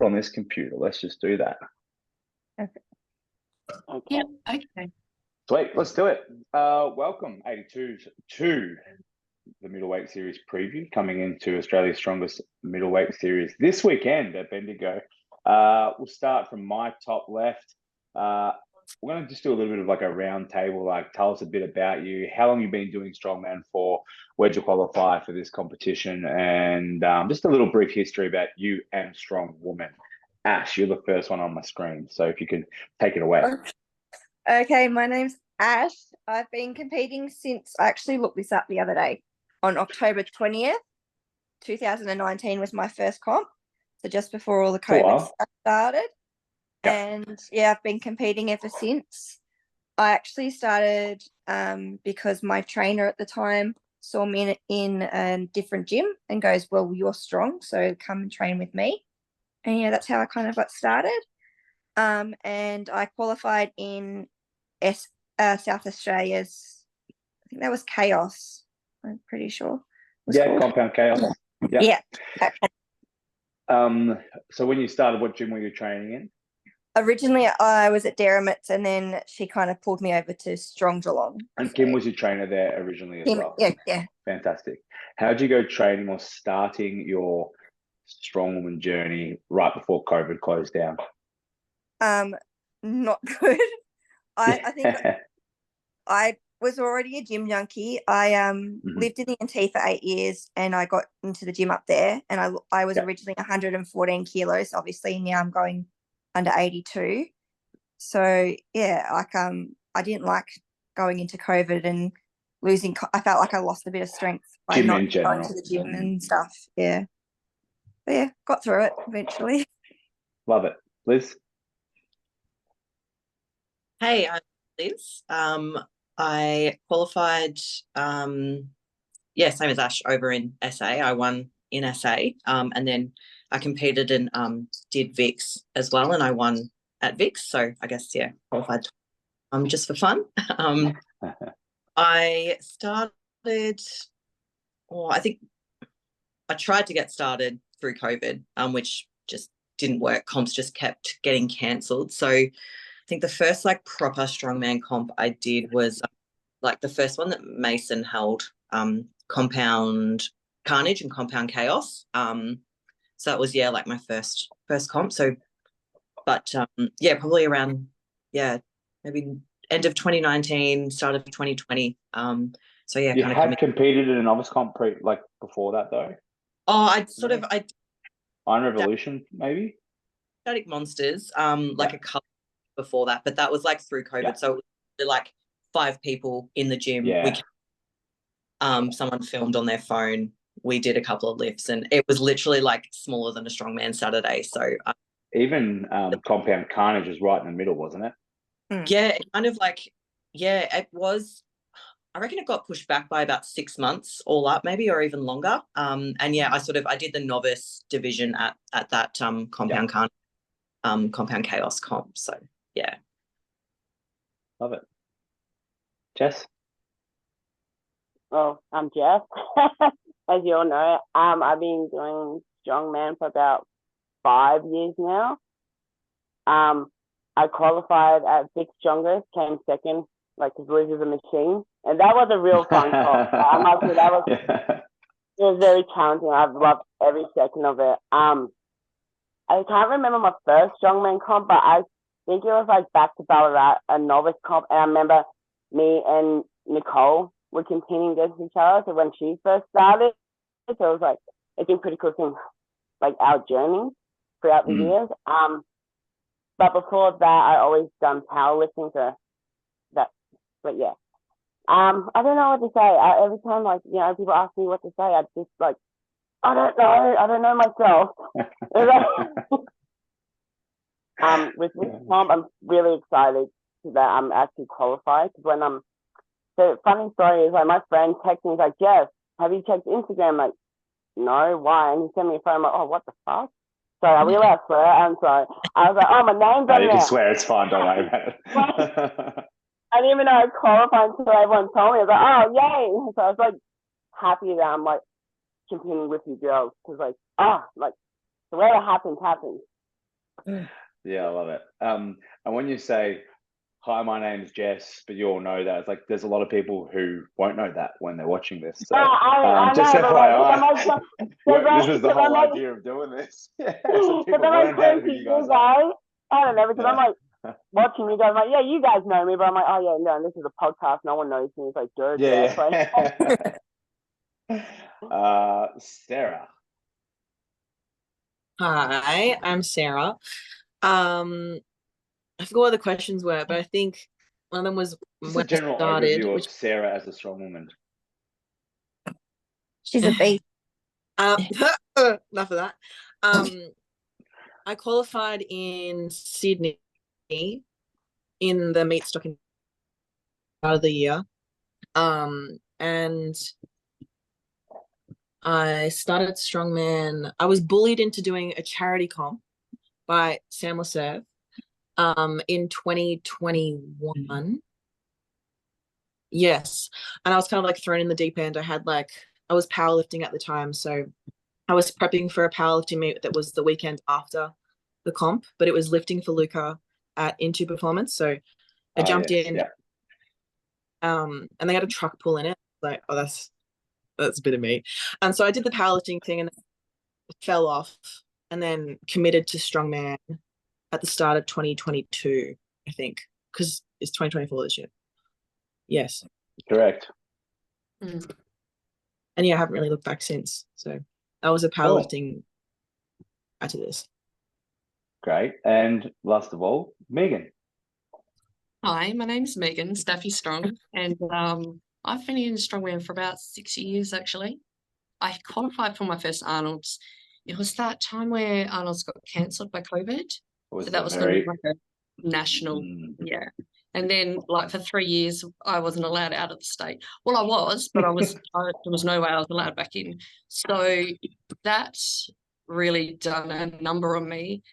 on this computer. Let's just do that. Okay. Yeah, okay. Sweet, let's do it. Welcome, 82s, to the Middleweight Series preview, coming into Australia's strongest middleweight series this weekend at Bendigo. We'll start from my top left. We're going to just do a little bit of like a round table, like tell us a bit about you, how long you've been doing strongman for, where'd you qualify for this competition, and just a little brief history about you and strong woman. Ash, you're the first one on my screen, so if you can take it away. Okay, my name's Ash. I've been competing since, I actually looked this up the other day, on October 20th, 2019 was my first comp. So just before all the COVID stuff started. Yep. And yeah, I've been competing ever since. I actually started because my trainer at the time saw me in a different gym and goes, well, you're strong, so come and train with me. And yeah, that's how I kind of got started. And I qualified in South Australia's, I think that was KAYO, I'm pretty sure. Yeah, Compound KAYO. Yeah. Okay. So when you started, what gym were you training in? Originally, I was at Derrimut's, and then she kind of pulled me over to Strong Geelong. And Kim was your trainer there originally as well? Yeah. Fantastic. How did you go training or starting your strongwoman journey right before COVID closed down? Not good. I think I was already a gym junkie. I lived in the NT for 8 years, and I got into the gym up there, and I was originally 114 kilos. Obviously now I'm going under 82. So yeah, like I didn't like going into COVID and losing. I felt like I lost a bit of strength by not going to the gym and stuff. Yeah, but yeah, got through it eventually. Love it, Liz. Hey, I'm Liz. I qualified, same as Ash, over in SA. I won in SA, and then I competed and did VIX as well, and I won at VIX. So I guess, yeah, qualified just for fun. I started, I think I tried to get started through COVID, which just didn't work. Comps just kept getting cancelled. So I think the first like proper strongman comp I did was like the first one that Mason held, Compound Carnage and Compound Chaos. So that was like my first comp. So, but probably around maybe end of 2019, start of 2020. So yeah, you had competed in a novice comp before that though. Oh, I Iron Revolution maybe. Static Monsters, like a couple before that, but that was like through COVID. Yeah. So like 5 people in the gym. Yeah. Someone filmed on their phone. We did a couple of lifts, and it was literally like smaller than a strongman Saturday. So even Compound Carnage was right in the middle, wasn't it? Yeah, it kind of like it was. I reckon it got pushed back by about 6 months all up, maybe, or even longer. And yeah, I did the novice division at that Compound Carnage, Compound Chaos comp. So yeah, love it. Jess? Well, I'm Jess. As you all know, I've been doing strongman for about 5 years now. I qualified at Big Strongest, came second, because Liz is a machine, and that was a real fun comp. I must say it was very challenging. I've loved every second of it. I can't remember my first strongman comp, but I think it was back to Ballarat, a novice comp, and I remember me and Nicole were competing against each other. So when she first started, so it was it's been pretty cool seeing our journey throughout the years. But before that, I always done powerlifting, so that. But yeah, I don't know what to say. Every time people ask me what to say, I just I don't know myself. With this comp, I'm really excited that I'm actually qualified. Because the funny story is my friend texted me, Jess, have you checked Instagram? I'm no, why? And he sent me a phone. I'm like, oh, what the fuck? Sorry, are we allowed to swear? I'm sorry. I was like, oh, my name's on there. You can swear, it's fine, don't worry about it. I didn't even know I was qualified until everyone told me. I was like, oh, yay. So I was happy that I'm competing with you girls. Because so whatever happens, happens. Yeah, I love it. And when you say, "Hi, my name's Jess," but you all know that, it's like there's a lot of people who won't know that when they're watching this. So, I just know, but FYI, this is the because whole I'm like, idea of doing this. Yeah, so because people I'm like learn out who thinking you you guys are. guys. I don't know, because I'm Yeah. like watching you guys. I'm like, yeah, you guys know me, but I'm like, oh yeah, no, this is a podcast. No one knows me. It's like, dude, Jess. Yeah. Sarah. Hi, I'm Sarah. I forgot what the questions were, but I think one of them was Just a when I general started, overview which of Sarah as a strong woman. She's a beast. enough of that. I qualified in Sydney in the Meatstock of the year. And I started strongman. I was bullied into doing a charity comp by Sam Laserve in 2021. Yes. And I was kind of like thrown in the deep end. I was powerlifting at the time, so I was prepping for a powerlifting meet that was the weekend after the comp, but it was lifting for Luca at Into Performance. So I jumped in, and they had a truck pull in it. Like, oh, that's a bit of me. And so I did the powerlifting thing and fell off, and then committed to strongman at the start of 2022, I think, because it's 2024 this year. Yes. Correct. And yeah, I haven't really looked back since. So that was a powerlifting to this. Great. And last of all, Megan. Hi, my name's Megan Staffy Strong, and I've been in strongman for about 6 years actually. I qualified for my first Arnold's. It was that time where Arnold's got cancelled by COVID. So that was going to be like a national, yeah. And then like for 3 years, I wasn't allowed out of the state. Well, I was, but there was no way I was allowed back in. So that's really done a number on me,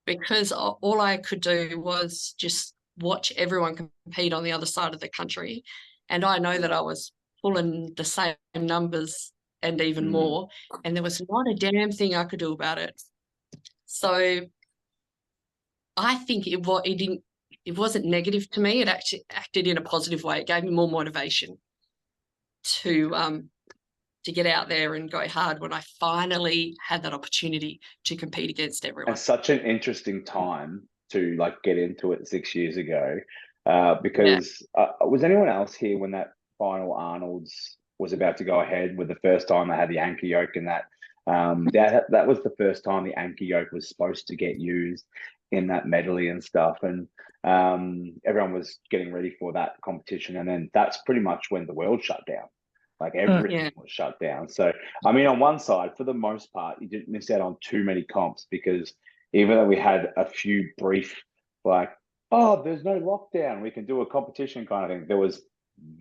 because all I could do was just watch everyone compete on the other side of the country. And I know that I was pulling the same numbers and even more, and there was not a damn thing I could do about it. So I think it wasn't negative to me. It actually acted in a positive way. It gave me more motivation to get out there and go hard when I finally had that opportunity to compete against everyone. And such an interesting time to like get into it 6 years ago, because was anyone else here when that final Arnold's was about to go ahead with the first time they had the anchor yoke, and that was the first time the anchor yoke was supposed to get used in that medley and stuff, and everyone was getting ready for that competition, and then that's pretty much when the world shut down. Like everything was shut down. So, I mean, on one side, for the most part, you didn't miss out on too many comps, because even though we had a few brief, like, oh, there's no lockdown, we can do a competition kind of thing, there was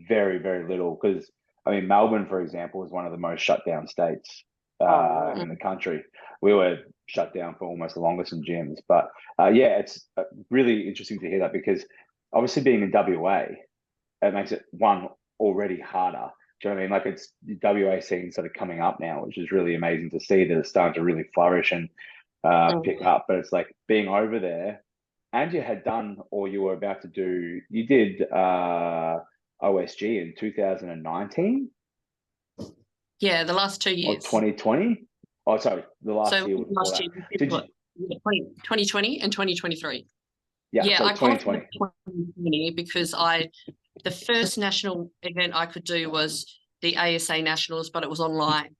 very, very little. Because, I mean, Melbourne, for example, is one of the most shut down states in the country. We were shut down for almost the longest in gyms. But yeah, it's really interesting to hear that, because obviously being in WA, it makes it already harder. Do you know what I mean? Like, it's the WA scene sort of coming up now, which is really amazing to see that it's starting to really flourish and pick up. But it's like being over there, and you had done, or you were about to do, you did OSG in 2019? Yeah, the last 2 years. Or 2020? Oh, sorry, the last year. Last year, 2020 and 2023. Yeah, so I qualified 2020 because the first national event I could do was the ASA Nationals, but it was online.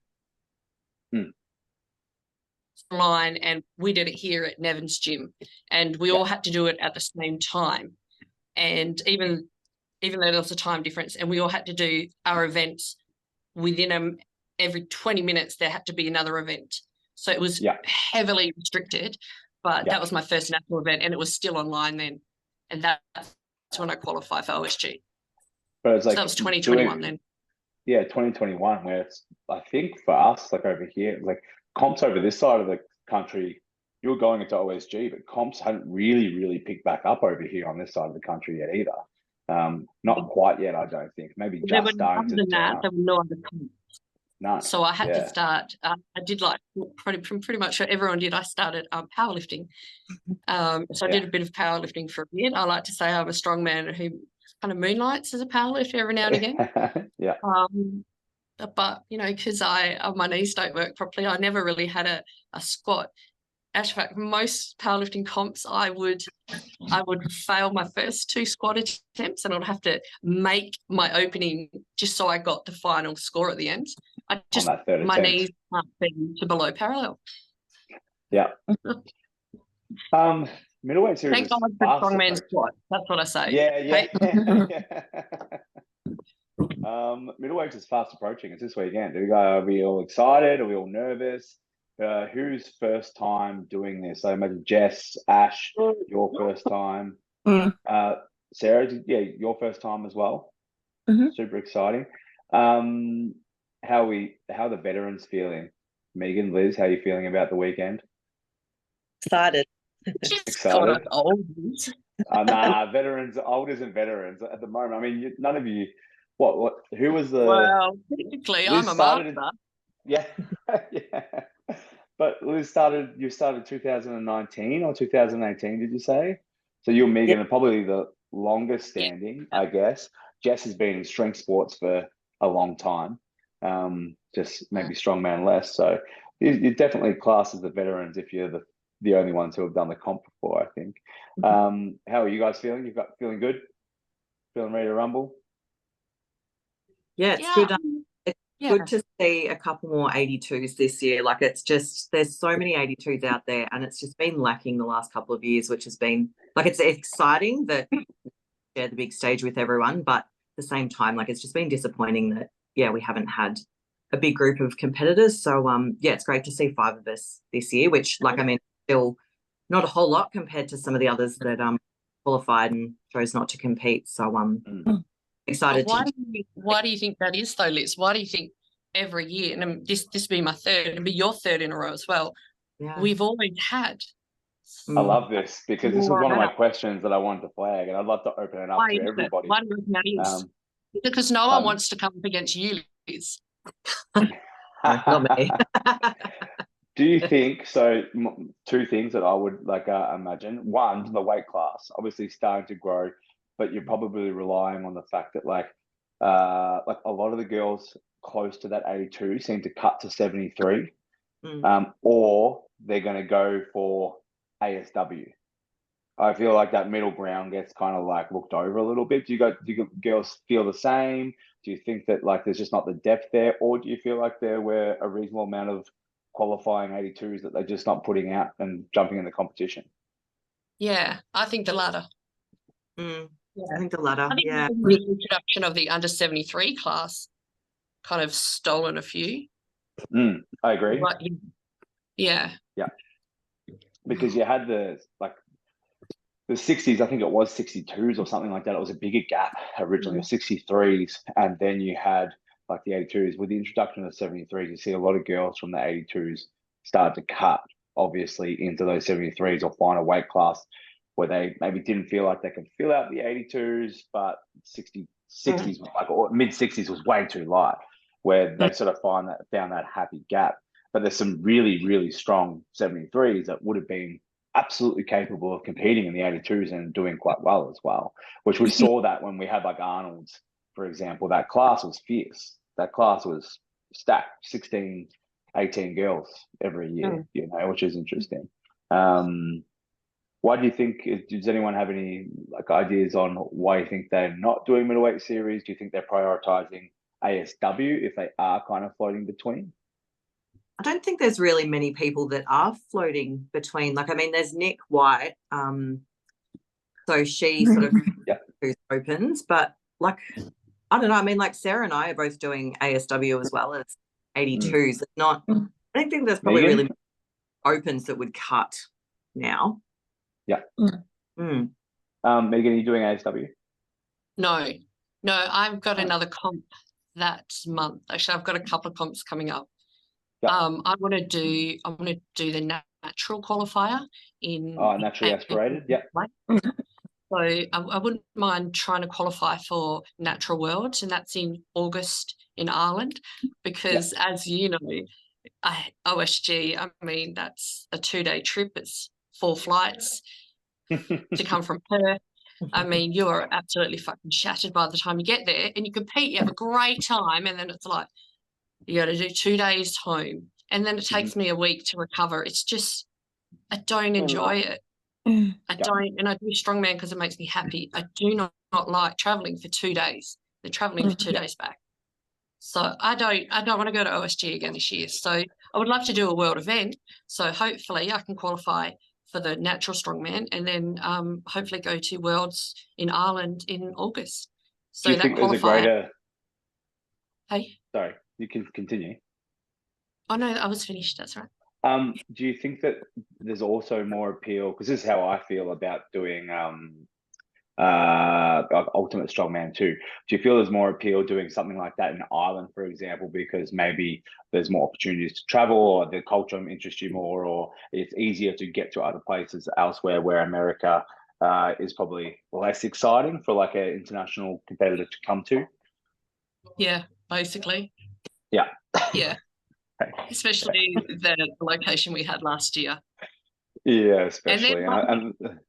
Online, and we did it here at Nevin's gym, and we all had to do it at the same time. And even though there was a time difference, and we all had to do our events within every 20 minutes, there had to be another event. So it was heavily restricted, but that was my first national event, and it was still online then. And that's when I qualified for OSG. But it's like, so that was 2021 then. Yeah, 2021, where it's, I think for us, like over here, like comps over this side of the country, you were going into OSG, but comps hadn't really picked back up over here on this side of the country yet either. Not quite yet, I don't think. Maybe just starting to turn up. There were no other comps. No. So I had to Yeah. start. I did like pretty much what everyone did. I started powerlifting. So I did a bit of powerlifting for a bit. I like to say I'm a strongman who kind of moonlights as a powerlifter every now and again. Yeah. But you know, because my knees don't work properly, I never really had a squat. Actually, fact, most powerlifting comps, I would fail my first 2 squat attempts, and I'd have to make my opening just so I got the final score at the end. On that third my attempt. knees can't be to below parallel. Yeah. Middleweight series. Thank God for strongman squat. That's what I say. Yeah. Middleweight is fast approaching. It's this weekend. Are we all excited? Are we all nervous? Who's first time doing this? I imagine Jess, Ash, your first time. Sarah, your first time as well. Super exciting. How are the veterans feeling? Megan, Liz, how are you feeling about the weekend? Excited. Excited. Old. Nah, veterans, olders and veterans at the moment. I mean, none of you. What? Who was the? Well, technically, I'm a master. Yeah. But Liz you started 2019 or 2018, did you say? So you and Megan are probably the longest standing, I guess. Jess has been in strength sports for a long time, just maybe strongman less. So you're definitely classed as the veterans if you're the only ones who have done the comp before, I think. How are you guys feeling? Feeling good? Feeling ready to rumble? Yeah, it's good. It's good to see a couple more 82s this year. Like, it's just, there's so many 82s out there, and it's just been lacking the last couple of years, which has been, like, it's exciting that we share the big stage with everyone, but at the same time, like, it's just been disappointing that, we haven't had a big group of competitors. So, it's great to see 5 of us this year, which, like, I mean, still not a whole lot compared to some of the others that qualified and chose not to compete. So, excited. Why do you think that is though, Liz? Why do you think every year, and this be my third, and be your third in a row as well, we've always had? I love this because this is one of my questions that I wanted to flag, and I'd love to open it up to everybody. Why do you think that is? Because no one wants to come up against you, Liz. Not me. Do you think so? 2 things that I would imagine. One, the weight class obviously starting to grow, but you're probably relying on the fact that a lot of the girls close to that 82 seem to cut to 73, or they're going to go for ASW. I feel like that middle ground gets kind of looked over a little bit. Do you girls feel the same? Do you think that there's just not the depth there, or do you feel like there were a reasonable amount of qualifying 82s that they're just not putting out and jumping in the competition? Yeah, I think the latter. I think the latter. I think the introduction of the under 73 class kind of stolen a few. I agree. But, yeah. Because you had the 60s, I think it was 62s or something like that. It was a bigger gap originally, of 63s, and then you had the 82s. With the introduction of the 73s, you see a lot of girls from the 82s start to cut, obviously, into those 73s or find a weight class where they maybe didn't feel like they could fill out the 82s, but 60s, or mid 60s was way too light, where they sort of found that happy gap. But there's some really, really strong 73s that would have been absolutely capable of competing in the 82s and doing quite well as well, which we saw that when we had Arnold's, for example. That class was fierce. That class was stacked, 16, 18 girls every year, which is interesting. Why do you think, does anyone have any ideas on why you think they're not doing middleweight series? Do you think they're prioritizing ASW if they are kind of floating between? I don't think there's really many people that are floating between. There's Nick White. So she sort of opens, but I don't know. Sarah and I are both doing ASW as well as 82s. It's not, I don't think there's probably really opens that would cut now. Yeah. Megan, are you doing ASW? No, I've got another comp that month. Actually, I've got a couple of comps coming up. Yep. I want to do the natural qualifier in. Naturally aspirated. Yeah. So I wouldn't mind trying to qualify for Natural Worlds, and that's in August in Ireland, because as you know, OSG, I mean, that's a 2-day trip. It's 4 flights to come from Perth. I mean, you are absolutely fucking shattered by the time you get there, and you compete, you have a great time, and then it's like, you got to do 2 days home, and then it takes me a week to recover. It's just, I don't enjoy it. I don't, and I do strongman because it makes me happy. I do not like traveling for 2 days. They're traveling for 2 days back. So I don't want to go to OSG again this year. So I would love to do a world event. So hopefully I can qualify for the natural strongman, and then hopefully go to Worlds in Ireland in August. So Do you think there's a greater? Hey? Sorry, you can continue. Oh no, I was finished. That's right. Do you think that there's also more appeal? Because this is how I feel about doing Ultimate Strongman too. Do you feel there's more appeal doing something like that in Ireland, for example, because maybe there's more opportunities to travel, or the culture interests you more, or it's easier to get to other places elsewhere where America is probably less exciting for like an international competitor to come to? Yeah, basically. Yeah. Yeah. Especially the location we had last year. Yeah, especially. And then,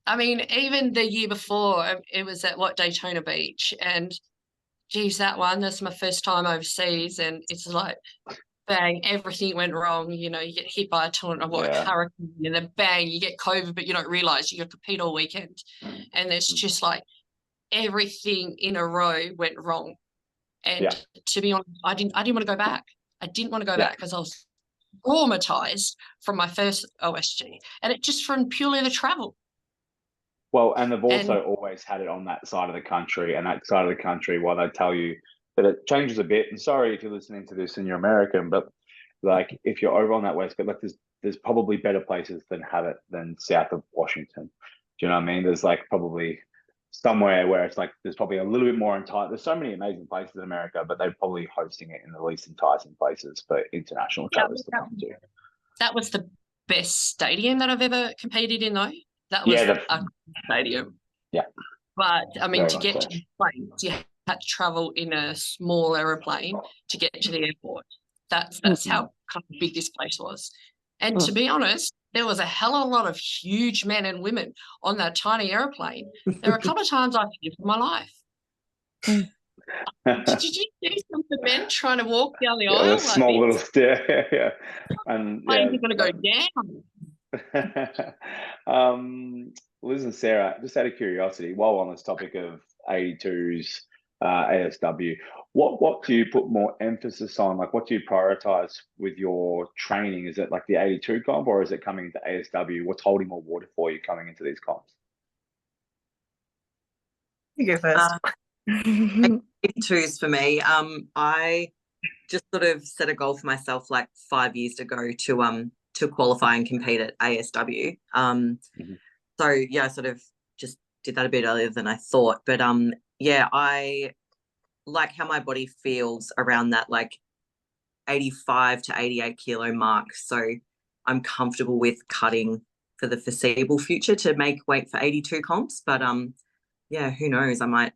I mean, even the year before, it was at Daytona Beach, and geez, that's my first time overseas, and it's like, bang, everything went wrong. You know, you get hit by a tornado, hurricane, and then bang, you get COVID, but you don't realize you got to compete all weekend, and it's just like everything in a row went wrong. And to be honest, I didn't want to go back. I didn't want to go back because I was traumatized from my first OSG, and it just from purely the travel. Well, and they've also always had it on that side of the country, and that side of the country, while they tell you that it changes a bit, and sorry if you're listening to this and you're American, but like if you're over on that west, but like there's probably better places than south of Washington. Do you know what I mean? There's like probably somewhere where it's like there's probably a little bit more enticing. There's so many amazing places in America, but they're probably hosting it in the least enticing places for international travelers to come to. That was the best stadium that I've ever competed in, though. That was a stadium. Yeah. But I mean, Very to get to the place, you had to travel in a small aeroplane to get to the airport. That's how kind of big this place was. And to be honest, there was a hell of a lot of huge men and women on that tiny airplane. There were a couple of times I feared for my life. Did you see some of the men trying to walk down the aisle? A small little stair. And planes are going to go down. Liz and Sarah, just out of curiosity, while on this topic of 82s, ASW, what do you put more emphasis on? Like, what do you prioritize with your training? Is it like the 82 comp, or is it coming into ASW? What's holding more water for you coming into these comps? You go first. 82s for me. I just sort of set a goal for myself like 5 years ago to qualify and compete at ASW. So yeah, I sort of just did that a bit earlier than I thought. But yeah, I like how my body feels around that like 85 to 88 kilo mark. So I'm comfortable with cutting for the foreseeable future to make weight for 82 comps. But yeah, who knows? I might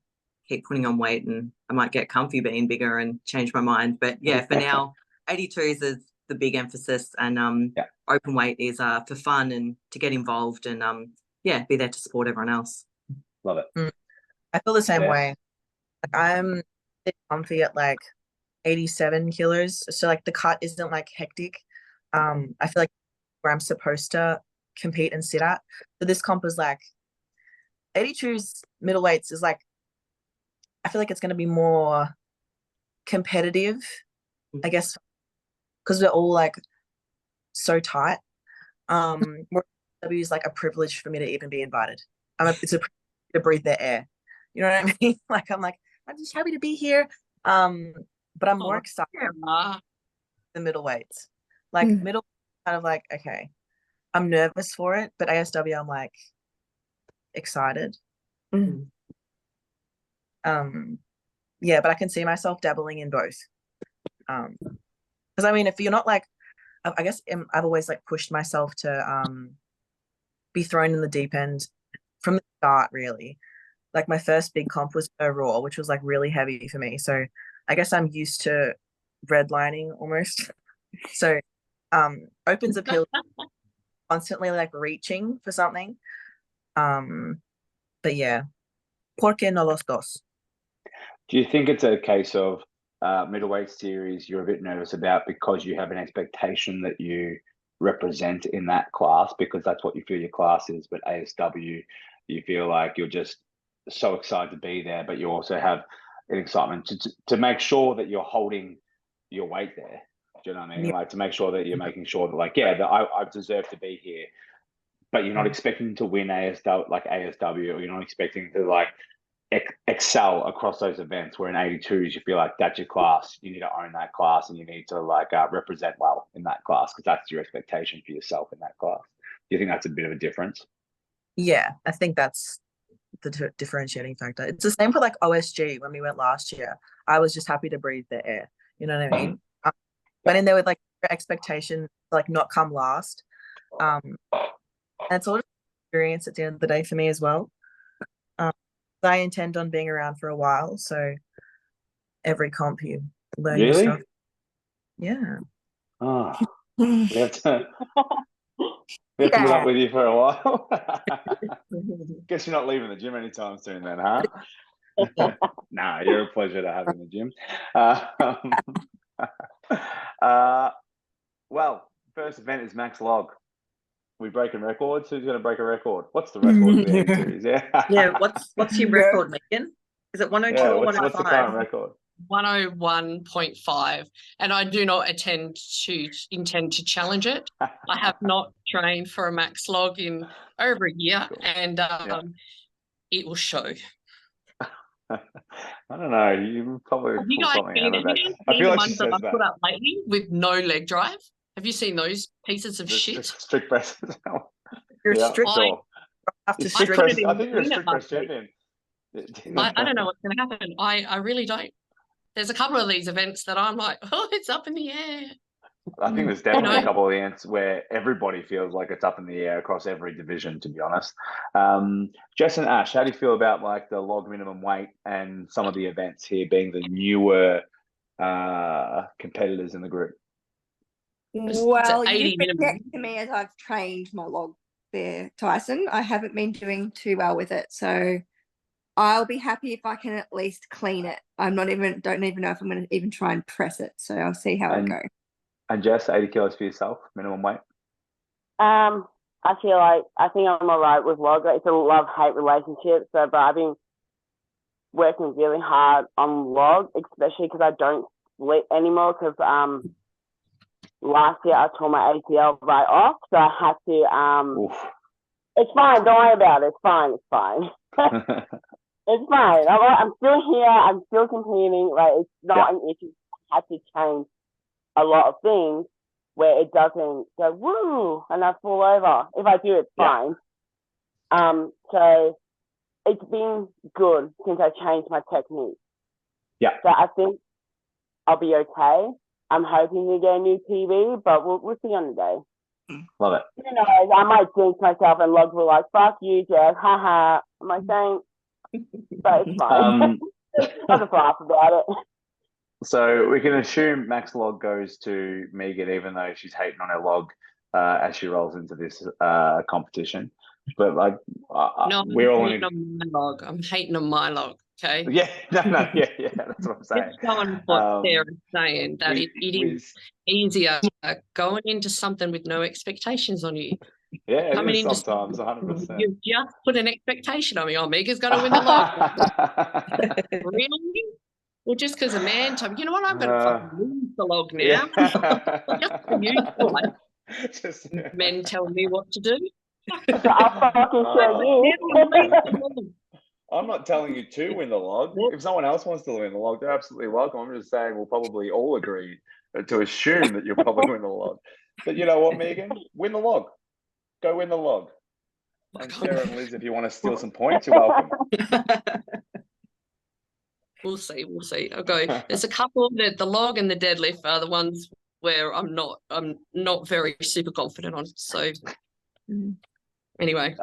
keep putting on weight and I might get comfy being bigger and change my mind. But yeah, for now, 82s is the big emphasis, and open weight is for fun and to get involved and yeah, be there to support everyone else. Love it. I feel the same way. Like, I'm comfy at like 87 kilos, so like the cut isn't like hectic. I feel like where I'm supposed to compete and sit at. So this comp is like 82's middleweights is like, I feel like it's going to be more competitive, I guess, because we're all like so tight. W is like a privilege for me to even be invited. It's a privilege to breathe their air. You know what I mean? Like I'm just happy to be here. But I'm more excited the middleweights. Like middle kind of like, okay, I'm nervous for it, but ASW I'm like excited. Yeah, but I can see myself dabbling in both. Because I mean, if you're not like, I guess I've always like pushed myself to be thrown in the deep end from the start, really. Like my first big comp was a raw, which was like really heavy for me. So I guess I'm used to redlining almost. So opens appeal constantly like reaching for something. But yeah, ¿por qué no los dos? Do you think it's a case of middleweight series you're a bit nervous about because you have an expectation that you represent in that class because that's what you feel your class is, but ASW, you feel like you're just so excited to be there, but you also have an excitement to make sure that you're holding your weight there. Do you know what I mean? Yeah. Like to make sure that you're making sure that like, yeah, that I deserve to be here, but you're not expecting to win ASW, or you're not expecting to like excel across those events, where in 82s you feel like that's your class, you need to own that class and you need to like represent well in that class because that's your expectation for yourself in that class. Do you think that's a bit of a difference? Yeah, I think that's the differentiating factor. It's the same for like OSG when we went last year. I was just happy to breathe the air. You know what I mean? Went in there with like expectation to like not come last. And it's all just experience at the end of the day for me as well. I intend on being around for a while, so every comp you learn new stuff. Yeah. Oh, we have to put up with you for a while. Guess you're not leaving the gym anytime soon then, huh? Nah, you're a pleasure to have in the gym. Well, first event is max log. We breaking records. Who's going to break a record? What's the record for the 82s? Yeah. What's your record, Megan? Is it 102 or 105? What's the current record? 101.5, and I do not intend to challenge it. I have not trained for a max log in over a year, and it will show. I don't know. You probably Have you pull guys something out of that. seen I feel the like she ones that says I've put up lately with no leg drive? Have you seen those pieces of shit? Strict press. You're yeah, strict. sure. Have to Strict strict. press. I think you're a strict press champion. I don't know what's going to happen. I really don't. There's a couple of these events that I'm like, oh, it's up in the air. I think there's definitely a couple of events where everybody feels like it's up in the air across every division, to be honest. Jess and Ash, how do you feel about like the log minimum weight and some of the events here being the newer competitors in the group? Well, you 80 minimum. forget to me as I've trained my log there, Tyson. I haven't been doing too well with it, so I'll be happy if I can at least clean it. Don't even know if I'm going to even try and press it, so I'll see how it goes. And Jess, 80 kilos for yourself, minimum weight? I feel like I think I'm all right with log. It's a love-hate relationship. So, but I've been working really hard on log, especially because I don't split anymore. Because last year I tore my ACL right off, so I had to. It's fine. Don't worry about it. It's fine. It's fine. It's fine. I'm still here. I'm still competing. Like it's not an issue. I had to change a lot of things where it doesn't go woo and I fall over. If I do, it's fine. So it's been good since I changed my technique. Yeah. So I think I'll be okay. I'm hoping to get a new TV, but we'll see on the day. Love it. You know, I might jinx myself and logs were like, "Fuck you, Jeff." Haha. I'm like, thanks, but it's fine. I'll just laugh about it. So we can assume max log goes to Megan, even though she's hating on her log as she rolls into this competition. But like, we're all hating on my log. I'm hating on my log. Okay. Yeah, yeah, that's what I'm saying. It's going what Sarah's saying that it is easier going into something with no expectations on you. Yeah, it is sometimes 100%. You just put an expectation on me. Oh, Mega's going to win the log. Really? Well, just because a man told me, you know what, I'm going to fucking lose the log now. Just for you, like, men tell me what to do. I'll fucking show you. I'm not telling you to win the log. If someone else wants to win the log, they're absolutely welcome. I'm just saying we'll probably all agree to assume that you'll probably win the log. But you know what, Megan? Win the log. Go win the log. And Sarah and Liz, if you want to steal some points, you're welcome. We'll see. Okay. There's a couple that the log and the deadlift are the ones where I'm not very super confident on. So anyway.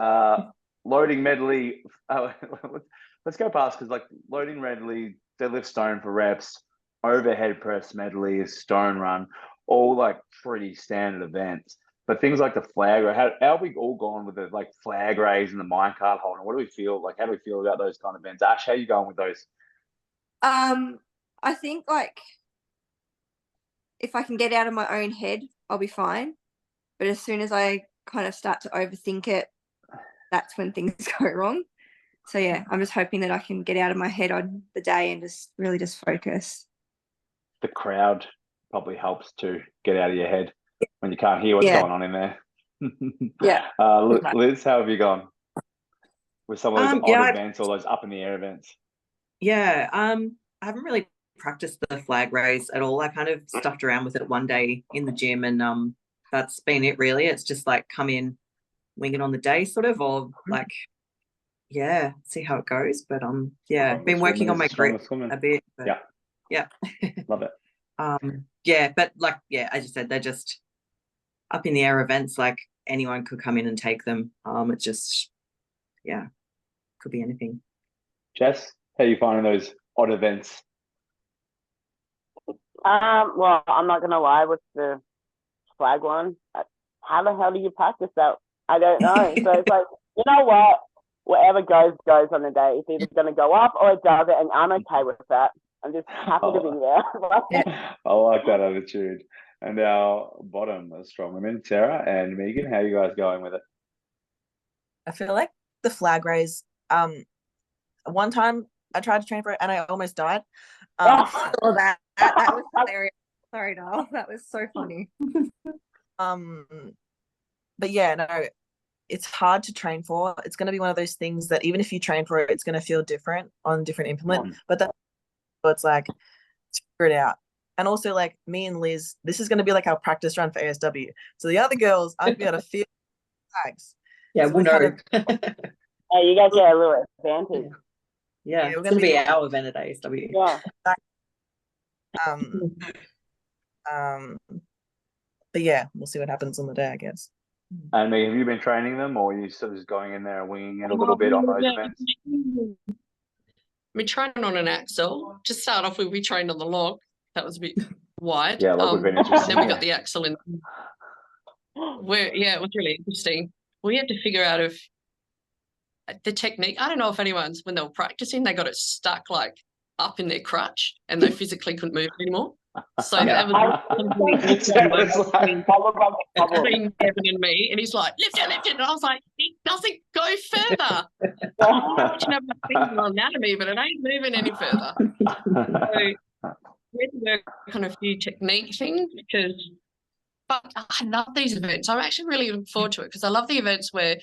loading medley. Let's go past, because like loading medley, deadlift stone for reps, overhead press medley, stone run, all like pretty standard events. But things like the flag, how have we all gone with the like flag raise and the minecart hold? And what do we feel like? How do we feel about those kind of events? Ash, how are you going with those? I think like if I can get out of my own head, I'll be fine. But as soon as I kind of start to overthink it, that's when things go wrong. So yeah, I'm just hoping that I can get out of my head on the day and just really just focus. The crowd probably helps to get out of your head when you can't hear what's going on in there. Yeah. Liz, how have you gone with some of those odd events or those up in the air events? Yeah, I haven't really practiced the flag raise at all. I kind of stuffed around with it one day in the gym, and that's been it really. It's just like come in, wing it on the day sort of, or like, yeah, see how it goes. But yeah, been working on my grip a bit. But, yeah. Love it. Yeah, but like, yeah, as you said, they're just up in the air events. Like anyone could come in and take them. It's just, yeah, could be anything. Jess, how are you finding those odd events? Well, I'm not gonna lie with the flag one. How the hell do you practice that? I don't know. So it's like, you know what? Whatever goes on the day. It's either gonna go up or it doesn't, and I'm okay with that. I'm just happy to be there. I like that attitude. And our bottom strong women, Sarah and Megan, how are you guys going with it? I feel like the flag raise, one time I tried to train for it and I almost died. That was hilarious. Sorry, doll. That was so funny. But yeah, no, it's hard to train for. It's going to be one of those things that even if you train for it, it's going to feel different on different implement. But that, it's like, figure it out. And also, like me and Liz, this is going to be like our practice run for ASW. So the other girls aren't going to be able to feel flags. Yeah, so we'll know. Hey, you guys get a little advantage. Yeah, it's going to be our event at ASW. Yeah. But yeah, we'll see what happens on the day, I guess. And Megan, have you been training them, or are you sort of just going in there and winging it a little bit on those events? We trained on an axle. To start off with, we trained on the log. That was a bit wide. Yeah, log would have been interesting. Then we got the axle in. It was really interesting. We had to figure out if the technique. I don't know if anyone's, when they were practicing, they got it stuck like up in their crutch and they physically couldn't move it anymore. So that was between Kevin and me, and he's like, lift it, and I was like, it doesn't go further. I'm watching my finger anatomy, but it ain't moving any further. So we had to work on a few technique things but I love these events. I'm actually really looking forward to it because I love the events where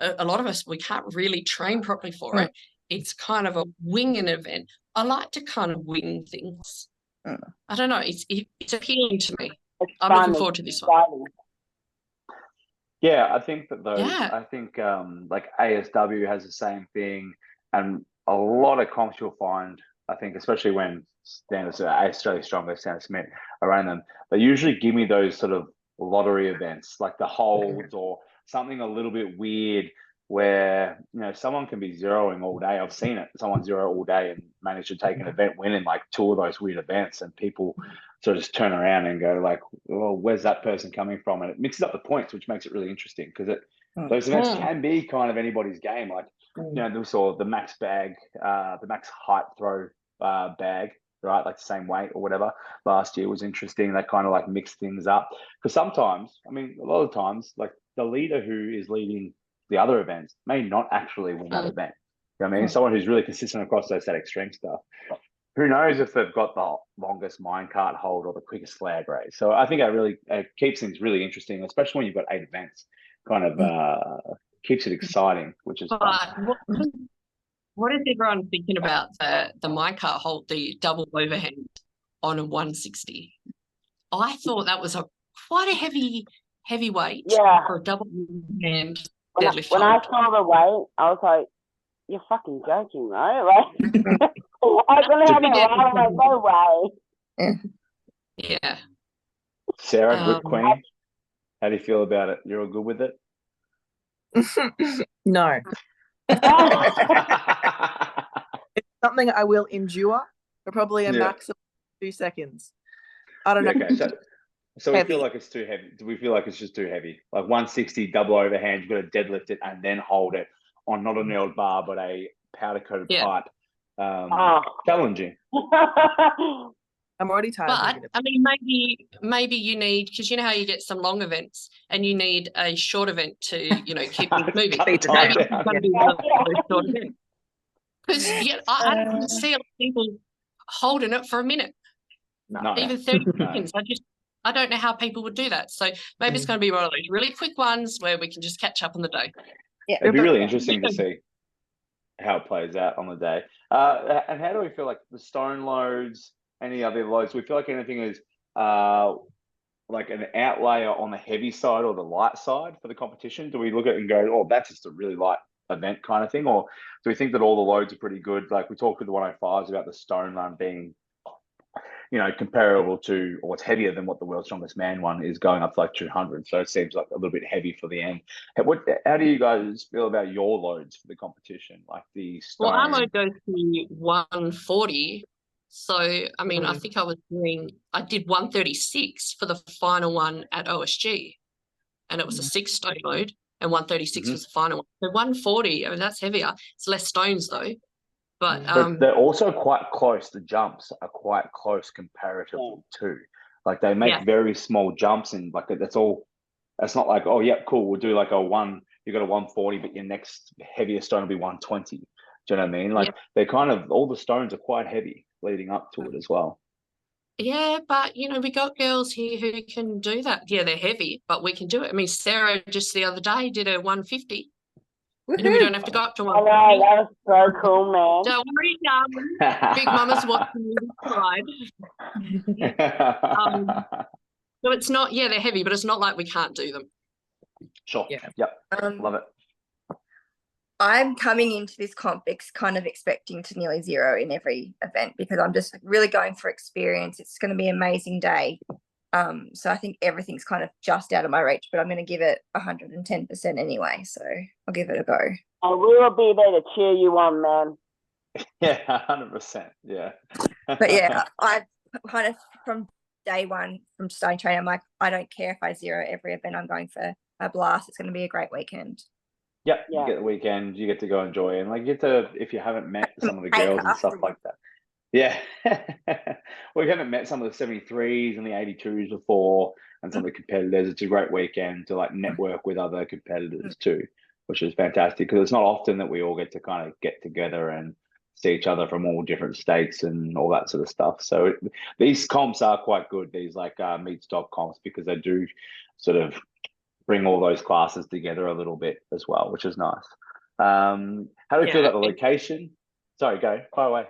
a lot of us, we can't really train properly for it. It's kind of a winging event. I like to kind of wing things. I don't know. It's appealing to me. I'm looking forward to this one. Yeah, I think that those. Yeah. I think like ASW has the same thing, and a lot of comps you'll find. I think especially when Australian Strongman Scene around them, they usually give me those sort of lottery events, like the holds or something a little bit weird, where someone can be zeroing all day. I've seen it. Someone zero all day and manage to take an event win in like two of those weird events, and people sort of just turn around and go like, "Well, where's that person coming from?" And it mixes up the points, which makes it really interesting because those events can be kind of anybody's game. Like we saw the max bag, the max height throw bag, right? Like the same weight or whatever. Last year was interesting. They kind of like mix things up because sometimes, I mean, a lot of times, like the leader who is leading the other events may not actually win that event. You know what I mean? Someone who's really consistent across those that extreme stuff. Who knows if they've got the longest minecart hold or the quickest flag raise? So I think it really keeps things really interesting, especially when you've got 8 events. Kind of keeps it exciting, which is fun. What is everyone thinking about the minecart hold, the double overhand on a 160? I thought that was quite a heavy weight for a double overhand deadlift when I saw the weight, I was like, "You're fucking joking, right?" Like, I couldn't have it. I was like, "No way." Yeah. Sarah, good queen. How do you feel about it? You're all good with it? No. It's something I will endure for probably a max of 2 seconds. I don't know. Okay, so we Heavy. feel like it's too heavy. Do we feel like it's just too heavy? Like 160 double overhand, you've got to deadlift it and then hold it on not a nailed bar, but a powder coated pipe. Challenging. I'm already tired. But I mean, maybe you need, because you know how you get some long events and you need a short event to, you know, keep things moving. Cut the time Maybe down. it's going to be one of those short events. Because I don't see a lot of people holding it for a minute, even 30 seconds. I don't know how people would do that. So maybe it's going to be one of those really quick ones where we can just catch up on the day. Yeah, it'd be really interesting to see how it plays out on the day. And how do we feel like the stone loads, any other loads? We feel like anything is like an outlier on the heavy side or the light side for the competition? Do we look at it and go, oh, that's just a really light event kind of thing? Or do we think that all the loads are pretty good? Like we talked with the 105s about the stone run being, you know, comparable to, or it's heavier than what the World's Strongest Man one is, going up to like 200. So it seems like a little bit heavy for the end. How do you guys feel about your loads for the competition? Like the stone? Well, our load goes to 140. So, I mean, I think I did 136 for the final one at OSG, and it was a 6 stone load, and 136 was the final one. So 140, I mean, that's heavier. It's less stones though. But they're also quite close. The jumps are quite close comparatively too. Like they make very small jumps, and like that's all. It's not like, oh, yeah, cool, we'll do like a one. You got a 140, but your next heaviest stone will be 120. Do you know what I mean? Like they're kind of, all the stones are quite heavy leading up to it as well. Yeah, but you know, we got girls here who can do that. Yeah, they're heavy, but we can do it. I mean, Sarah just the other day did a 150. You know, we don't have to go up to 150. I know, that was so cool, man. Don't worry, darling. Big Mama's watching you this side. So it's not, they're heavy, but it's not like we can't do them. Sure. Yep. Love it. I'm coming into this comp kind of expecting to nearly zero in every event because I'm just really going for experience. It's going to be an amazing day. So I think everything's kind of just out of my reach, but I'm going to give it 110% anyway. So I'll give it a go. And we will be there to cheer you on, man. Yeah, 100%. Yeah. But yeah, I kind of from day one, from starting training, I'm like, I don't care if I zero every event. I'm going for a blast. It's going to be a great weekend. Yep. You get the weekend. You get to go enjoy, and like you get to, if you haven't met some of the girls and stuff like that. Yeah. Well, you haven't met some of the 73s and the 82s before, and some of the competitors. It's a great weekend to like network with other competitors too, which is fantastic because it's not often that we all get to kind of get together and see each other from all different states and all that sort of stuff. So these comps are quite good, these like Meatstock comps, because they do sort of bring all those classes together a little bit as well, which is nice. How do you feel about the location? Sorry, go. Far away.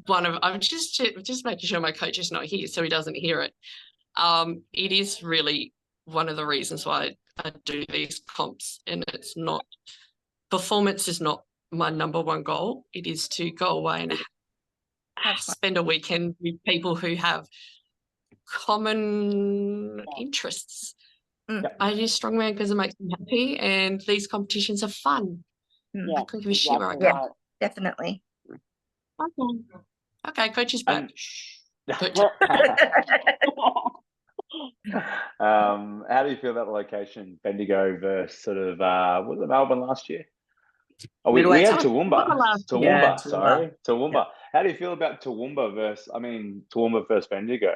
I'm just making sure my coach is not here so he doesn't hear it. It is really one of the reasons why I do these comps, and it's not, performance is not my number one goal. It is to go away and spend a weekend with people who have common interests. I do strongman because it makes me happy, and these competitions are fun. I couldn't give a shit where I go. Definitely. Okay, coach is back. Coach. How do you feel about the location, Bendigo versus sort of was it Melbourne last year? Oh, we had Toowoomba. Toowoomba. Yeah. How do you feel about Toowoomba versus Bendigo?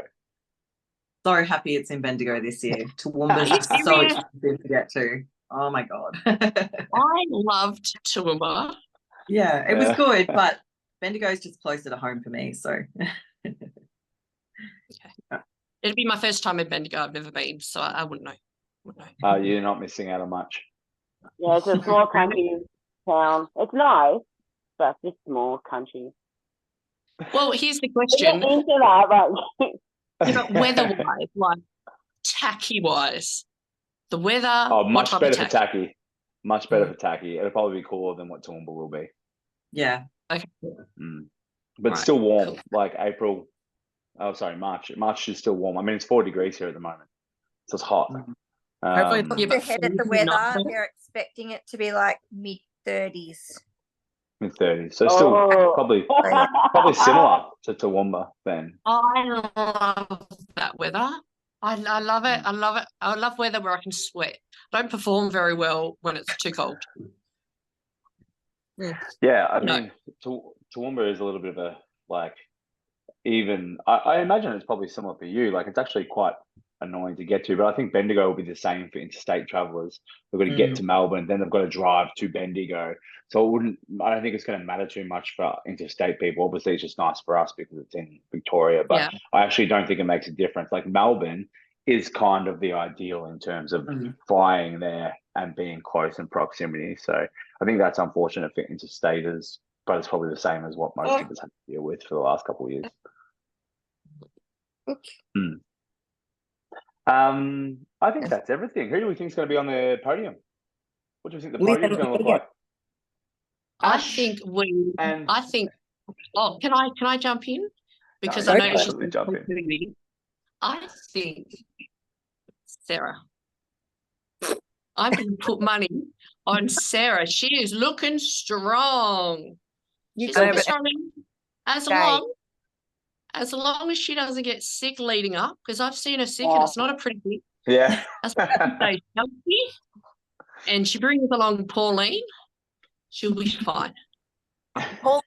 So happy it's in Bendigo this year. Toowoomba's just so expensive to get to. Oh my God. I loved Toowoomba. Yeah, it was good, but Bendigo's just closer to home for me. So it'd be my first time in Bendigo. I've never been, so I wouldn't know. You're not missing out on much. Yeah, it's a small country town. It's nice, but it's small country. Well, here's the question. Weather-wise, like tacky-wise, the weather. Oh, much better for tacky. Much better for tacky. It'll probably be cooler than what Toowoomba will be. Yeah. Okay. But still warm, like April. Oh, sorry, March. March is still warm. I mean, it's 4 degrees here at the moment, so it's hot. Ahead of the weather, they're expecting it to be like mid-30s. Mid-30s. So still probably similar to Toowoomba then. I love that weather. I love it. I love it. I love weather where I can sweat. I don't perform very well when it's too cold. Yeah, I mean, Toowoomba is a little bit of a, like, even, I imagine it's probably similar for you. Like, it's actually quite annoying to get to, but I think Bendigo will be the same for interstate travellers. They've got to get to Melbourne, then they've got to drive to Bendigo. So I don't think it's going to matter too much for interstate people. Obviously, it's just nice for us because it's in Victoria, but I actually don't think it makes a difference. Like, Melbourne is kind of the ideal in terms of flying there and being close in proximity. So I think that's unfortunate for interstaters, but it's probably the same as what most of us have to deal with for the last couple of years. I think that's everything. Who do we think is going to be on the podium? What do you think the podium is going to look like? I think. Oh, can I jump in? Because I know she's jump in. I think Sarah. I'm going to put money on Sarah. She is looking strong. She's looking strong. As long as she doesn't get sick leading up, because I've seen her sick and it's not a pretty thing. Yeah. As long as she stays healthy and she brings along Pauline, she'll be fine. Pauline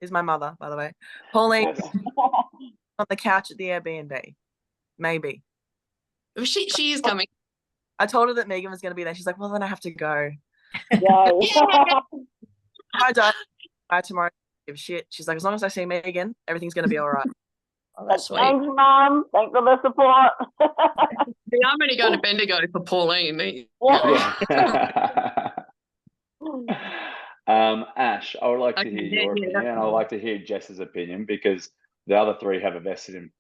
is my mother, by the way. Pauline on the couch at the Airbnb. Maybe. She is coming. I told her that Megan was going to be there. She's like, well, then I have to go. I die tomorrow. Give shit. She's like, as long as I see Megan, everything's going to be all right. Oh, that's sweet. Thanks, Mum. Thanks for the support. I'm only going to Bendigo for Pauline. Ash, I would like to hear your opinion, and I'd like to hear Jess's opinion, because the other three have a vested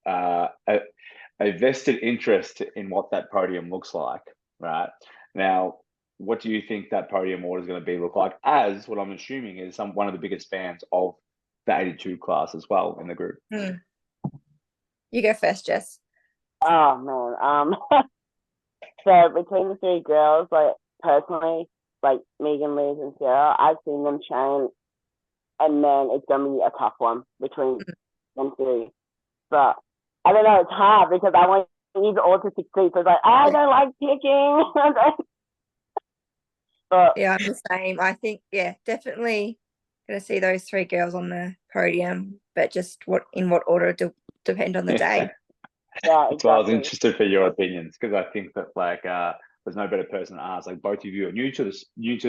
interest in what that podium looks like. Right now, what do you think that podium order is going to look like? As what I'm assuming is one of the biggest fans of the 82 class as well in the group. You go first, Jess. Oh man. So between the three girls, like personally, like Megan, Liz, and Sarah, I've seen them train, and then it's gonna be a tough one between them three. But I don't know, it's hard because I want you all to succeed. So it's like, I don't like picking. But yeah, I'm the same. I think, definitely going to see those three girls on the podium, but just in what order to depend on the day. Yeah, exactly. So I was interested for your opinions, because I think that there's no better person to ask. Like, both of you are new to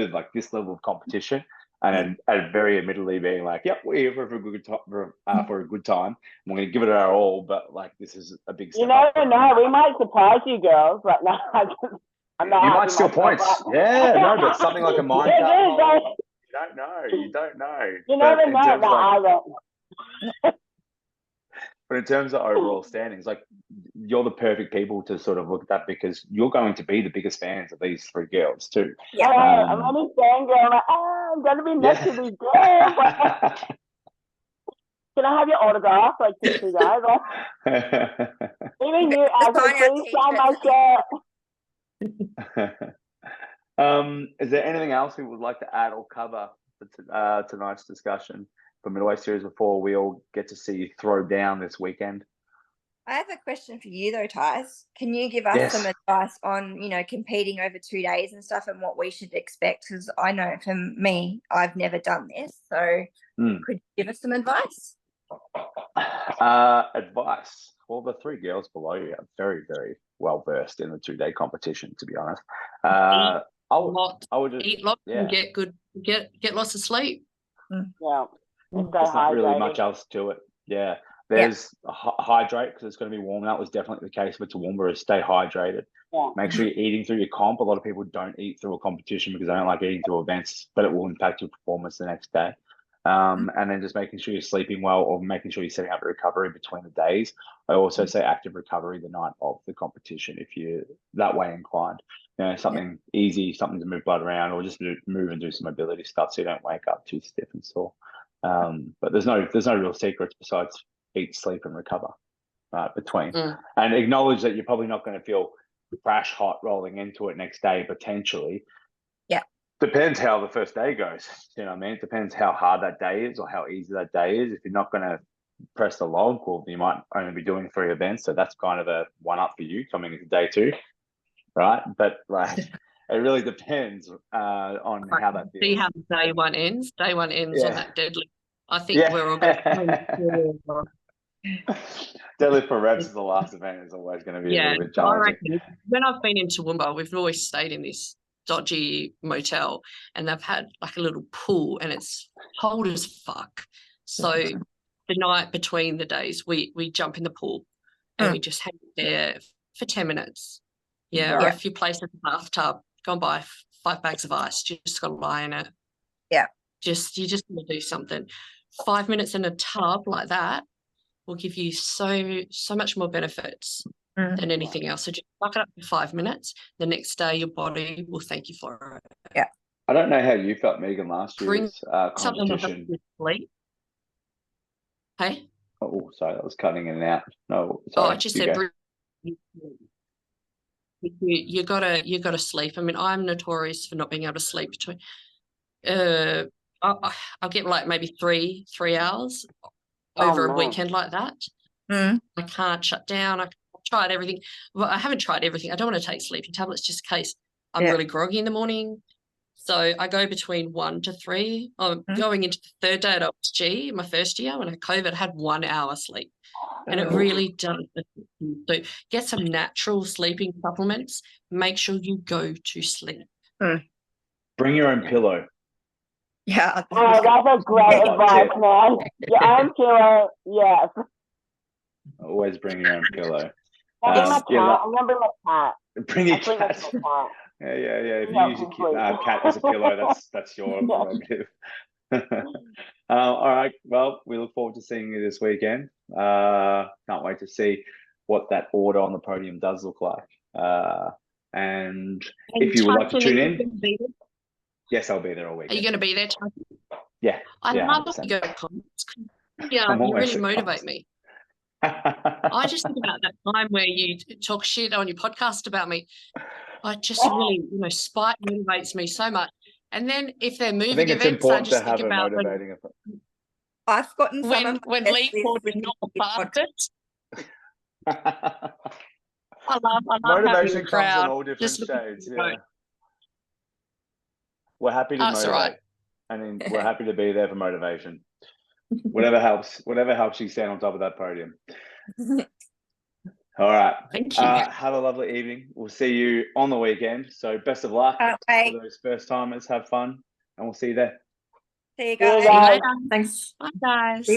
like this level of competition, and very admittedly being like, yep, we're here for a good time. We're going to give it our all, but like, this is a big step. You never know. We might surprise you girls, but no, you might steal points. Yeah, no, but something like a mind cut. You don't know. You never know. But in terms of overall standings, like, you're the perfect people to sort of look at that, because you're going to be the biggest fans of these three girls too. Yeah, I'm only fangirl. Like, I'm going to be next to these girls. Can I have your autograph, like, these two guys? Even you, please sign my shirt. Is there anything else we would like to add or cover for tonight's discussion for Middleweight Series before we all get to see you throw down this weekend? I have a question for you though, Tys. Can you give us some advice on, competing over 2 days and stuff, and what we should expect? Because I know for me, I've never done this. So could you give us some advice? Advice. Well, the three girls below you are very, very well versed in the 2-day competition, to be honest. I would just eat lots and get lots of sleep. Yeah. There's not really much else to it. Yeah. There's hydrate, because it's going to be warm. That was definitely the case for Toowoomba, is stay hydrated. Yeah. Make sure you're eating through your comp. A lot of people don't eat through a competition because they don't like eating through events, but it will impact your performance the next day. And then just making sure you're sleeping well, or making sure you're setting up a recovery between the days. I also say active recovery the night of the competition if you're that way inclined. Something easy, something to move blood around, or just move and do some mobility stuff so you don't wake up too stiff and sore. But there's no real secrets besides eat, sleep, and recover between. And acknowledge that you're probably not going to feel crash hot rolling into it next day, potentially. Yeah. depends how the first day goes. You know what I mean? It depends how hard that day is or how easy that day is. If you're not going to press the log, well, you might only be doing 3 events. So that's kind of a one up for you coming into day 2, right? But like, it really depends on how that feels. See how day one ends. Day one ends on that deadlift. I think Yeah. we're all going to Deadlift for reps is the last event. Is always going to be a little bit I challenging. reckon when I've been in Toowoomba, we've always stayed in this dodgy motel, and they've had like a little pool, and it's cold as fuck. So the night between the days, we jump in the pool and we just hang there for 10 minutes. Yeah, or if you place a bathtub, go and buy 5 bags of ice. You just got to lie in it. Yeah. You just want to do something. 5 minutes in a tub like that will give you so much more benefits than anything else. So just buck it up for 5 minutes. The next day, your body will thank you for it. Yeah. I don't know how you felt, Megan, last year's Something that competition. helps you sleep. Hey? Oh, sorry, that was cutting in and out. No, Oh, sorry. I just you said go. you gotta sleep. I mean, I'm notorious for not being able to sleep between. I'll get like maybe 3 hours over a weekend like that. I can't shut down. I've tried everything. Well, I haven't tried everything. I don't want to take sleeping tablets just in case I'm really groggy in the morning. So I go between 1 to 3. I'm going into the 3rd day at OSG, my first year when I had COVID, I had 1 hour sleep. And it really does. So get some natural sleeping supplements. Make sure you go to sleep. Bring your own pillow. Yeah. Oh, that's a great advice, man. Your own pillow, yes. Always bring your own pillow. I bring my cat. I'm gonna bring my cat. Bring your I bring cat. my cat. Yeah. If you use your cat as a pillow, that's your prerogative. All right. Well, we look forward to seeing you this weekend. Can't wait to see what that order on the podium does look like. And if you would like to tune in, yes, I'll be there all weekend. Are you going to be there? Yeah. I love that 100%. you go to comments. Yeah, you really motivate me. I just think about that time where you talk shit on your podcast about me. I just really, spite motivates me so much. And then if they're moving I think it's events, I important just to think have a about motivating effect. I've gotten some of when Lee called me not a bastard. I love motivation having a comes in crowd. all different shades. Yeah. Right. We're happy to motivate. Right. I mean, we're happy to be there for motivation. Whatever helps you stand on top of that podium. All right. Thank you. Have a lovely evening. We'll see you on the weekend. So best of luck for those first timers. Have fun, and we'll see you there. See you See you guys. guys. Thanks. Bye, guys.